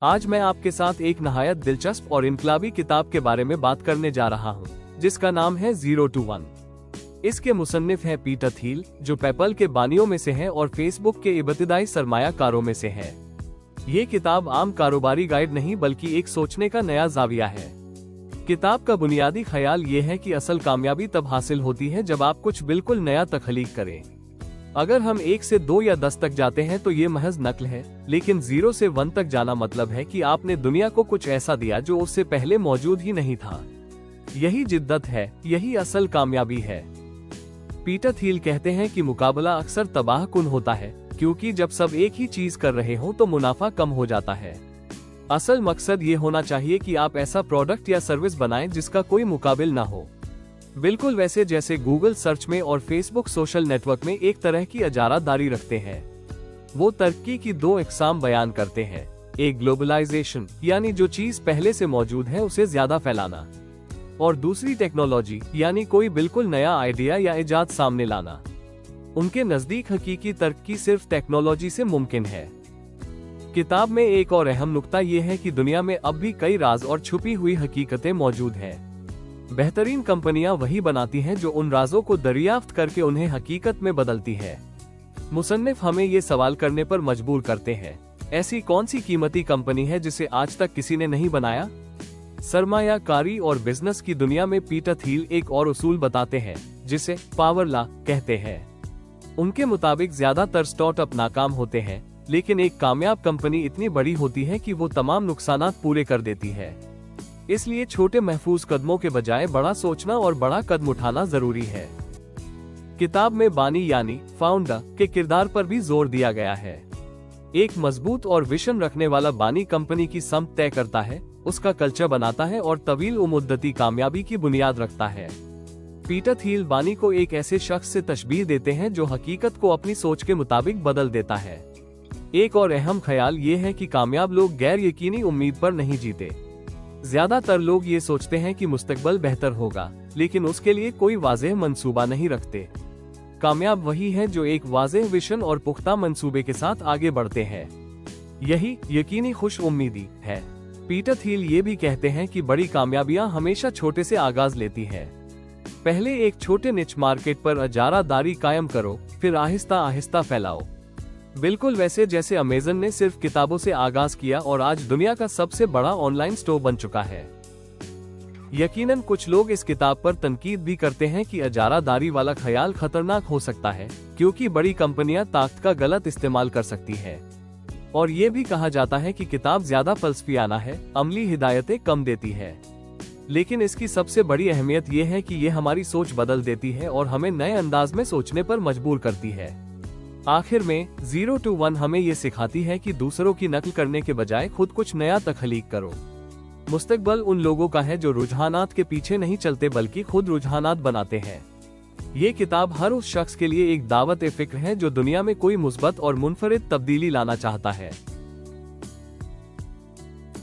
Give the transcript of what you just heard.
आज मैं आपके साथ एक नहायत दिलचस्प और इनकलाबी किताब के बारे में बात करने जा रहा हूँ, जिसका नाम है 0 to 1। इसके मुसन्निफ हैं पीटर थिल, जो पेपल के बानियों में से हैं और फेसबुक के इब्तिदाई सरमायाकारों में से हैं। ये किताब आम कारोबारी गाइड नहीं बल्कि एक सोचने का नया जाविया है। किताब का बुनियादी ख्याल ये है कि असल कामयाबी तब हासिल होती है जब आप कुछ बिल्कुल नया तख्लीक करें। अगर हम 1 से 2 या 10 तक जाते हैं तो ये महज नकल है, लेकिन 0 से 1 तक जाना मतलब है कि आपने दुनिया को कुछ ऐसा दिया जो उससे पहले मौजूद ही नहीं था। यही जिद्दत है, यही असल कामयाबी है। पीटर थिल कहते हैं कि मुकाबला अक्सर तबाहकुन होता है, क्योंकि जब सब एक ही चीज कर रहे हों तो मुनाफा कम हो जाता है। असल मकसद ये होना चाहिए कि आप ऐसा प्रोडक्ट या सर्विस बनाएं जिसका कोई मुकाबिल ना हो। बिल्कुल वैसे जैसे गूगल सर्च में और फेसबुक सोशल नेटवर्क में एक तरह की अजारादारी रखते हैं। वो तरक्की की 2 इकसाम बयान करते हैं, एक ग्लोबलाइजेशन यानी जो चीज पहले से मौजूद है उसे ज्यादा फैलाना, और दूसरी टेक्नोलॉजी यानी कोई बिल्कुल नया आइडिया या इजाद सामने लाना। उनके नजदीक हकीकी तरक्की सिर्फ टेक्नोलॉजी से मुमकिन है। किताब में एक और अहम नुक्ता ये है कि दुनिया में अब भी कई राज और छुपी हुई हकीकतें मौजूद हैं। बेहतरीन कंपनियां वही बनाती हैं जो उन राजों को दरियाफ्त करके उन्हें हकीकत में बदलती है। मुसन्निफ हमें ये सवाल करने पर मजबूर करते हैं, ऐसी कौन सी कीमती कंपनी है जिसे आज तक किसी ने नहीं बनाया? सरमायाकारी और बिजनेस की दुनिया में पीटर थिल एक और उसूल बताते हैं, जिसे पावर लॉ कहते हैं। उनके मुताबिक ज्यादातर स्टार्टअप नाकाम होते हैं, लेकिन एक कामयाब कंपनी इतनी बड़ी होती है कि वो तमाम नुकसानात पूरे कर देती है। इसलिए छोटे महफूज कदमों के बजाय बड़ा सोचना और बड़ा कदम उठाना जरूरी है। किताब में बानी यानी फाउंडर के किरदार पर भी जोर दिया गया है। एक मजबूत और विजन रखने वाला बानी कंपनी की समत तय करता है, उसका कल्चर बनाता है और तवील उम्मती कामयाबी की बुनियाद रखता है। पीटर थिल बानी को एक ऐसे शख्स से तशबीह देते हैं जो हकीकत को अपनी सोच के मुताबिक बदल देता है। एक और अहम ख्याल ये है कि कामयाब लोग गैर यकीनी उम्मीद पर नहीं जीते। ज्यादातर लोग ये सोचते हैं कि मुस्तकबल बेहतर होगा, लेकिन उसके लिए कोई वाज़ेह मंसूबा नहीं रखते। कामयाब वही है जो एक वाज़ेह विजन और पुख्ता मंसूबे के साथ आगे बढ़ते हैं। यही यकीनी खुश उम्मीदी है। पीटर थिल ये भी कहते हैं कि बड़ी कामयाबियां हमेशा छोटे से आगाज लेती हैं। पहले एक छोटे निच मार्केट पर अजारादारी कायम करो, फिर आहिस्ता आहिस्ता फैलाओ। बिल्कुल वैसे जैसे अमेज़न ने सिर्फ किताबों से आगाज किया और आज दुनिया का सबसे बड़ा ऑनलाइन स्टोर बन चुका है। यकीनन कुछ लोग इस किताब पर तनकीद भी करते हैं कि अजारादारी वाला ख्याल खतरनाक हो सकता है, क्योंकि बड़ी कंपनियां ताकत का गलत इस्तेमाल कर सकती है। और ये भी कहा जाता है कि किताब ज्यादा फलसफियाना है, अमली हिदायतें कम देती है। लेकिन इसकी सबसे बड़ी अहमियत ये है कि ये हमारी सोच बदल देती है और हमें नए अंदाज में सोचने पर मजबूर करती है। आखिर में 0 to 1 हमें ये सिखाती है कि दूसरों की नकल करने के बजाय खुद कुछ नया तख्लीक करो। मुस्तकबल उन लोगों का है जो रुझानात के पीछे नहीं चलते बल्कि खुद रुझानात बनाते हैं। ये किताब हर उस शख्स के लिए एक दावत-ए-फिक्र है जो दुनिया में कोई मुस्बत और मुनफरिद तब्दीली लाना चाहता है।